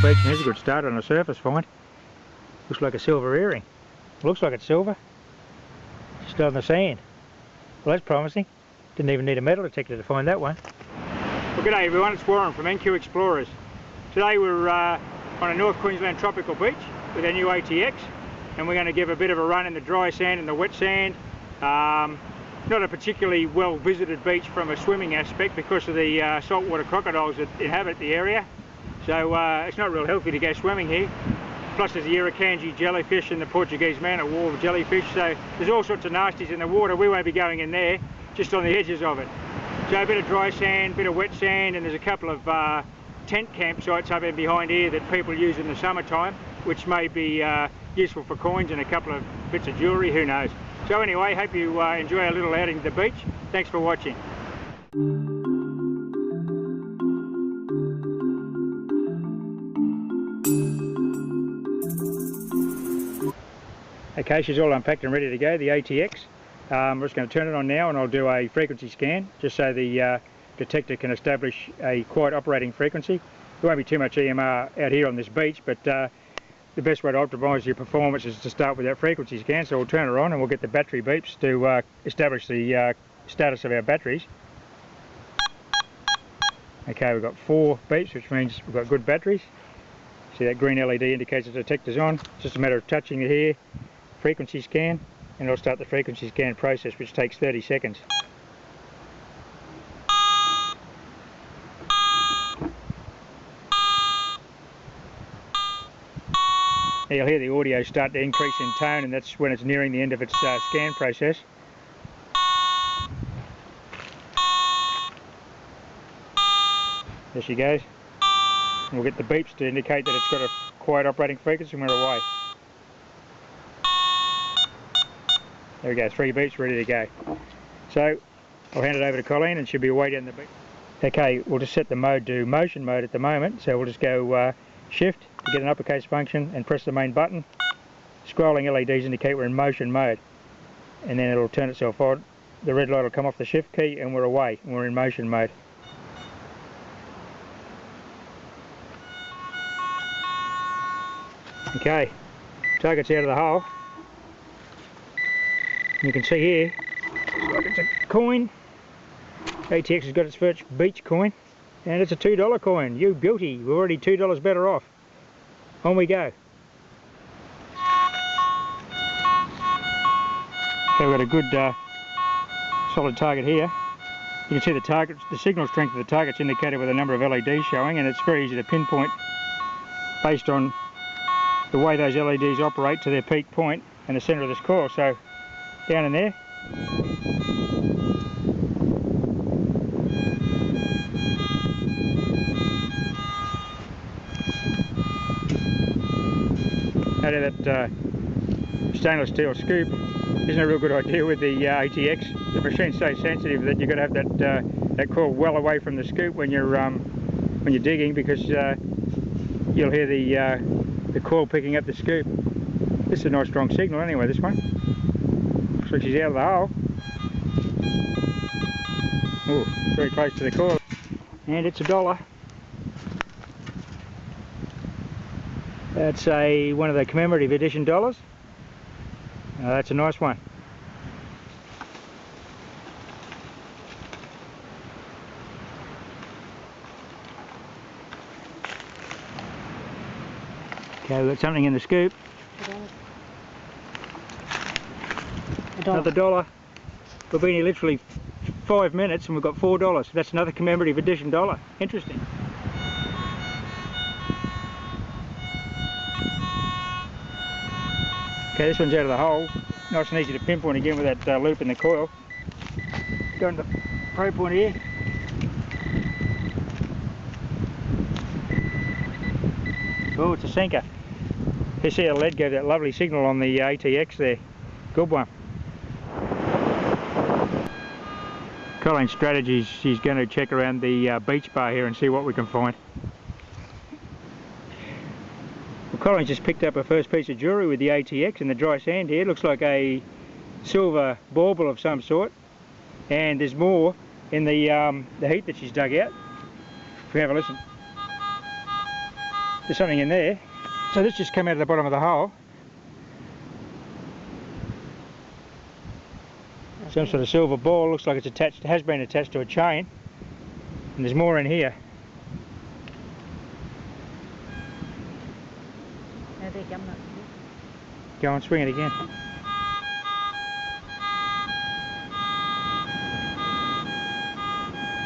beach, and there's a good start on a surface find. Looks like a silver earring. Looks like it's silver. Still on the sand. Well, that's promising. Didn't even need a metal detector to find that one. Well, g'day everyone, it's Warren from NQ Explorers. Today we're on a North Queensland tropical beach with our new ATX, and we're going to give a bit of a run in the dry sand and the wet sand. Not a particularly well visited beach from a swimming aspect because of the saltwater crocodiles that inhabit the area. So it's not real healthy to go swimming here. Plus there's the Irukandji jellyfish and the Portuguese man-o-war jellyfish, so there's all sorts of nasties in the water. We won't be going in there, just on the edges of it. So a bit of dry sand, a bit of wet sand, and there's a couple of tent campsites up in behind here that people use in the summertime, which may be useful for coins and a couple of bits of jewellery, who knows. So anyway, hope you enjoy a little outing to the beach. Thanks for watching. Okay, she's all unpacked and ready to go, the ATX. I'm just going to turn it on now and I'll do a frequency scan just so the detector can establish a quiet operating frequency. There won't be too much EMR out here on this beach, but the best way to optimise your performance is to start with that frequency scan. So we'll turn her on and we'll get the battery beeps to establish the status of our batteries. Okay, we've got 4 beeps, which means we've got good batteries. See that green LED indicates the detector's on. It's just a matter of touching it here, frequency scan, and it'll start the frequency scan process, which takes 30 seconds. You'll hear the audio start to increase in tone, and that's when it's nearing the end of its scan process. There she goes. And we'll get the beeps to indicate that it's got a quiet operating frequency and we're away. There we go, 3 beeps ready to go. So I'll hand it over to Colleen and she'll be away down the beach. Okay, we'll just set the mode to motion mode at the moment, so we'll just go shift to get an uppercase function and press the main button. Scrolling LEDs indicate we're in motion mode, and then it'll turn itself on. The red light will come off the shift key and we're away and we're in motion mode. Okay, target's out of the hole. You can see here, looks like it's a coin. ATX has got its first beach coin, and it's a $2 coin. You beauty, we're already $2 better off. On we go. Okay, we've got a good solid target here. You can see the signal strength of the target's indicated with a number of LEDs showing, and it's very easy to pinpoint based on the way those LEDs operate to their peak point and the centre of this coil. So down in there. Out of that stainless steel scoop isn't a real good idea with the ATX. The machine's so sensitive that you've got to have that coil well away from the scoop when you're digging, because you'll hear the coil picking up the scoop. This is a nice strong signal anyway, this one. Looks like she's out of the hole. Oh, very close to the coil. And it's $1. That's one of the commemorative edition dollars. That's a nice one. Okay, we've got something in the scoop. Another $1. We've been here literally 5 minutes and we've got $4. That's another commemorative edition dollar. Interesting. Okay, this one's out of the hole. Nice and easy to pinpoint again with that loop in the coil. Going to the pro point here. Oh, it's a sinker. You see how the lead gave that lovely signal on the ATX there. Good one. Colleen's strategy is she's going to check around the beach bar here and see what we can find. Well, Colleen's just picked up her first piece of jewellery with the ATX in the dry sand here. It looks like a silver bauble of some sort, and there's more in the heat that she's dug out. If we have a listen. there's something in there. So this just came out of the bottom of the hole. Some sort of silver ball, looks like it's attached, has been attached to a chain. And there's more in here. Go on, swing it again.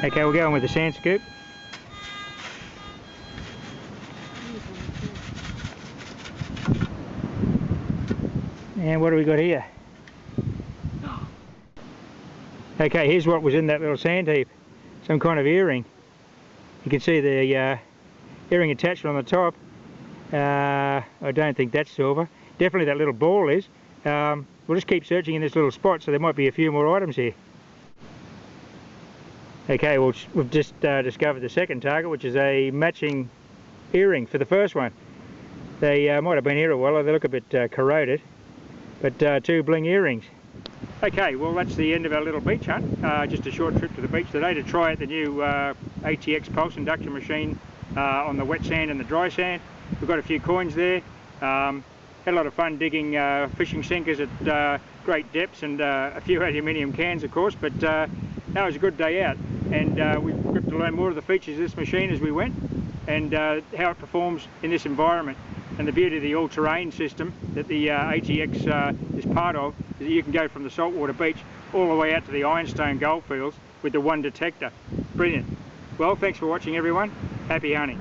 Okay, we'll go on with the sand scoop. And what do we got here? Okay, here's what was in that little sand heap. Some kind of earring. You can see the earring attachment on the top. I don't think that's silver. Definitely that little ball is. We'll just keep searching in this little spot, so there might be a few more items here. Okay, well, we've just discovered the second target, which is a matching earring for the first one. They might have been here a while, they look a bit corroded, but two bling earrings. Okay, well, that's the end of our little beach hunt. Just a short trip to the beach today to try out the new ATX pulse induction machine on the wet sand and the dry sand. We've got a few coins there. Had a lot of fun digging fishing sinkers at great depths, and a few aluminium cans, of course, but that was a good day out. And we got to learn more of the features of this machine as we went, and how it performs in this environment. And the beauty of the all-terrain system that the ATX is part of is that you can go from the saltwater beach all the way out to the ironstone goldfields with the one detector. Brilliant. Well, thanks for watching, everyone. Happy hunting.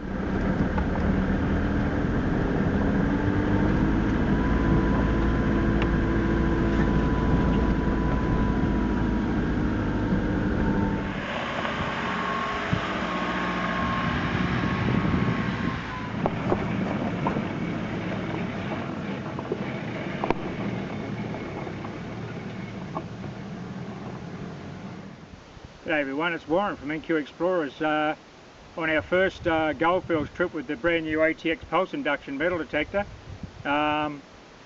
G'day everyone, it's Warren from NQ Explorers on our first goldfields trip with the brand new ATX pulse induction metal detector.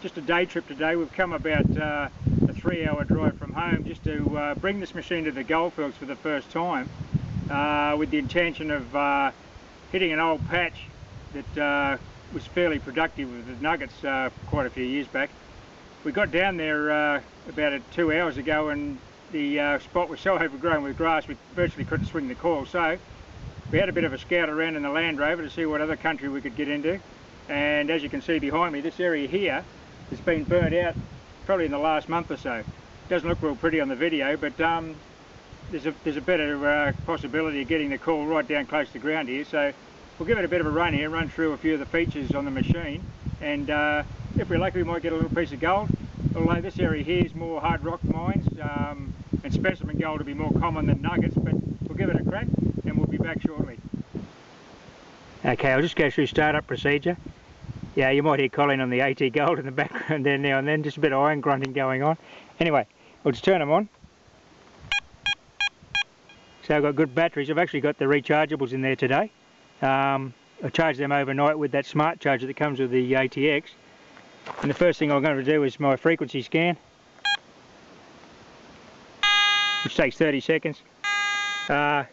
Just a day trip today. We've come about a 3-hour drive from home just to bring this machine to the goldfields for the first time, with the intention of hitting an old patch that was fairly productive with the nuggets quite a few years back. We got down there about 2 hours ago, and the spot was so overgrown with grass we virtually couldn't swing the coil, so we had a bit of a scout around in the Land Rover to see what other country we could get into. And as you can see behind me, this area here has been burnt out probably in the last month or so. Doesn't look real pretty on the video, but there's a better possibility of getting the coil right down close to the ground here, so we'll give it a bit of a run here, run through a few of the features on the machine, and if we're lucky we might get a little piece of gold. Although this area here is more hard rock mines, and specimen gold will be more common than nuggets, but we'll give it a crack and we'll be back shortly. Okay, I'll just go through startup procedure. Yeah, you might hear Colin on the AT Gold in the background there now and then, just a bit of iron grunting going on. Anyway, we'll just turn them on. So I've got good batteries. I've actually got the rechargeables in there today. I charged them overnight with that smart charger that comes with the ATX. And the first thing I'm going to do is my frequency scan, which takes 30 seconds. As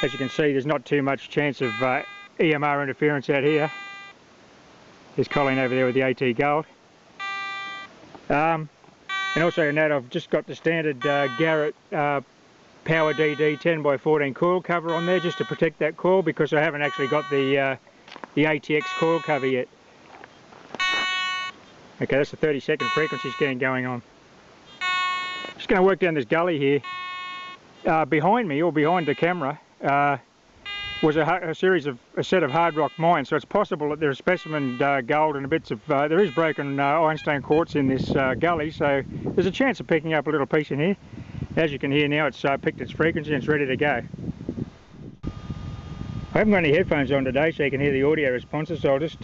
you can see, there's not too much chance of EMR interference out here. There's Colin over there with the AT Gold. And also in that, I've just got the standard Garrett Power DD 10x14 coil cover on there just to protect that coil, because I haven't actually got the ATX coil cover yet. Okay, that's a 30-second frequency scan going on. Just going to work down this gully here. Behind me, or behind the camera, was a set of hard rock mines. So it's possible that there's specimen gold and bits of, there is broken ironstone quartz in this gully, so there's a chance of picking up a little piece in here. As you can hear now, it's picked its frequency and it's ready to go. I haven't got any headphones on today, so you can hear the audio responses, so I'll just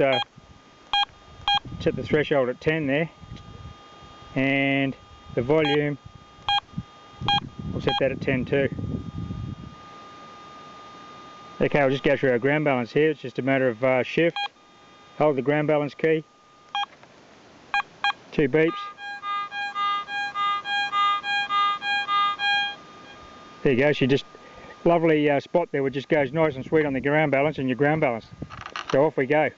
set the threshold at 10 there, and the volume, I'll set that at 10 too. Okay, I'll just go through our ground balance here. It's just a matter of shift, hold the ground balance key, 2 beeps. There you go, she just, lovely spot there, which just goes nice and sweet on the ground balance and your ground balance. So off we go.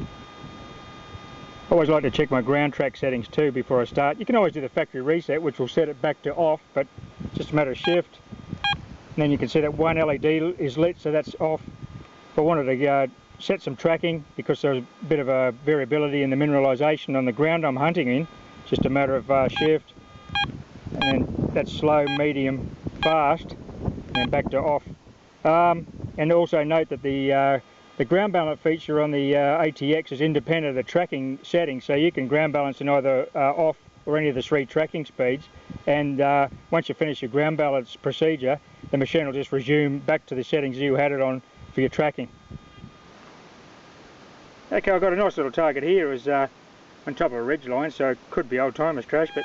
I always like to check my ground track settings too before I start. You can always do the factory reset, which will set it back to off, but it's just a matter of shift. And then you can see that one LED is lit, so that's off. If I wanted to set some tracking, because there's a bit of a variability in the mineralisation on the ground I'm hunting in, just a matter of shift, and then that's slow, medium, fast, and back to off. And also note that the ground balance feature on the ATX is independent of the tracking settings, so you can ground balance in either off or any of the 3 tracking speeds, and once you finish your ground balance procedure, the machine will just resume back to the settings you had it on for your tracking. Okay, I've got a nice little target here. It was on top of a ridge line, so it could be old timer's trash, but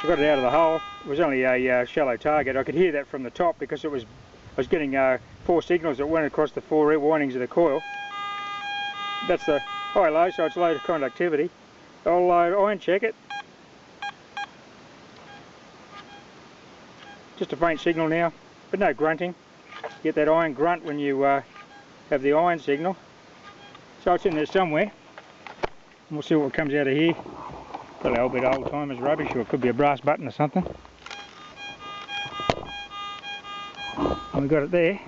I got it out of the hole. It was only a shallow target. I could hear that from the top because I was getting 4 signals that went across the 4 windings of the coil. That's the high-low, so it's low conductivity. I'll iron check it. Just a faint signal now, but no grunting. You get that iron grunt when you have the iron signal. So it's in there somewhere. And we'll see what comes out of here. Probably a bit old timers rubbish, or it could be a brass button or something. And we got it there.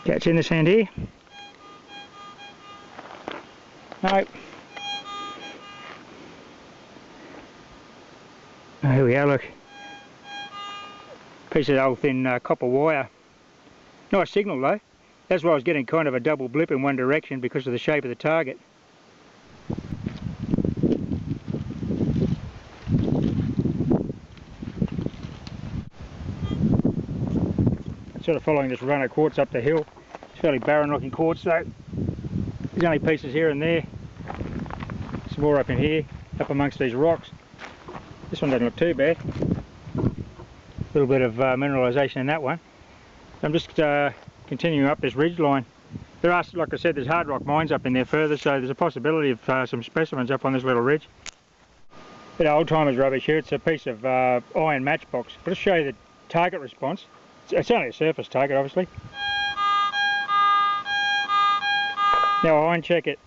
Catch in this hand here. Nope. Oh, here we are, look. Piece of old thin copper wire. Nice signal though. That's why I was getting kind of a double blip in one direction because of the shape of the target. I'm sort of following this run of quartz up the hill. It's fairly barren looking quartz though. There's only pieces here and there. Some more up in here, up amongst these rocks. This one doesn't look too bad. A little bit of mineralisation in that one. I'm just continuing up this ridge line. There are, like I said, there's hard rock mines up in there further, so there's a possibility of some specimens up on this little ridge. Bit of old timers rubbish here. It's a piece of iron matchbox. I'll just show you the target response. It's only a surface target, obviously. Now I'll iron check it.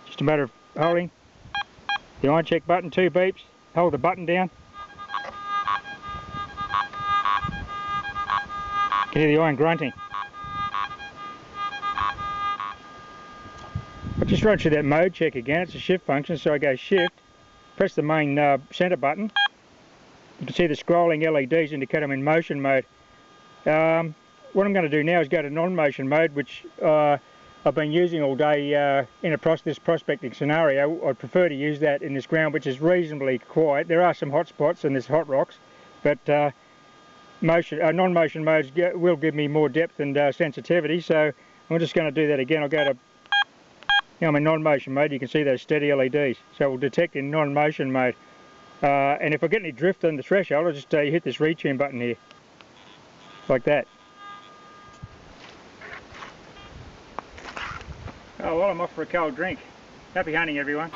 Just a matter of holding the iron check button, 2 beeps, hold the button down. You can hear the iron grunting. I'll just run through that mode check again. It's a shift function, so I go shift, press the main centre button. You can see the scrolling LEDs indicate I'm in motion mode. What I'm going to do now is go to non-motion mode, which I've been using all day in this prospecting scenario. I'd prefer to use that in this ground, which is reasonably quiet. There are some hot spots and there's hot rocks, but non-motion modes will give me more depth and sensitivity, so I'm just going to do that again. I'll go to, now I'm in non-motion mode. You can see those steady LEDs, so it will detect in non-motion mode. And if I get any drift on the threshold, I'll just hit this retune button here, like that. Oh, well, I'm off for a cold drink. Happy hunting, everyone.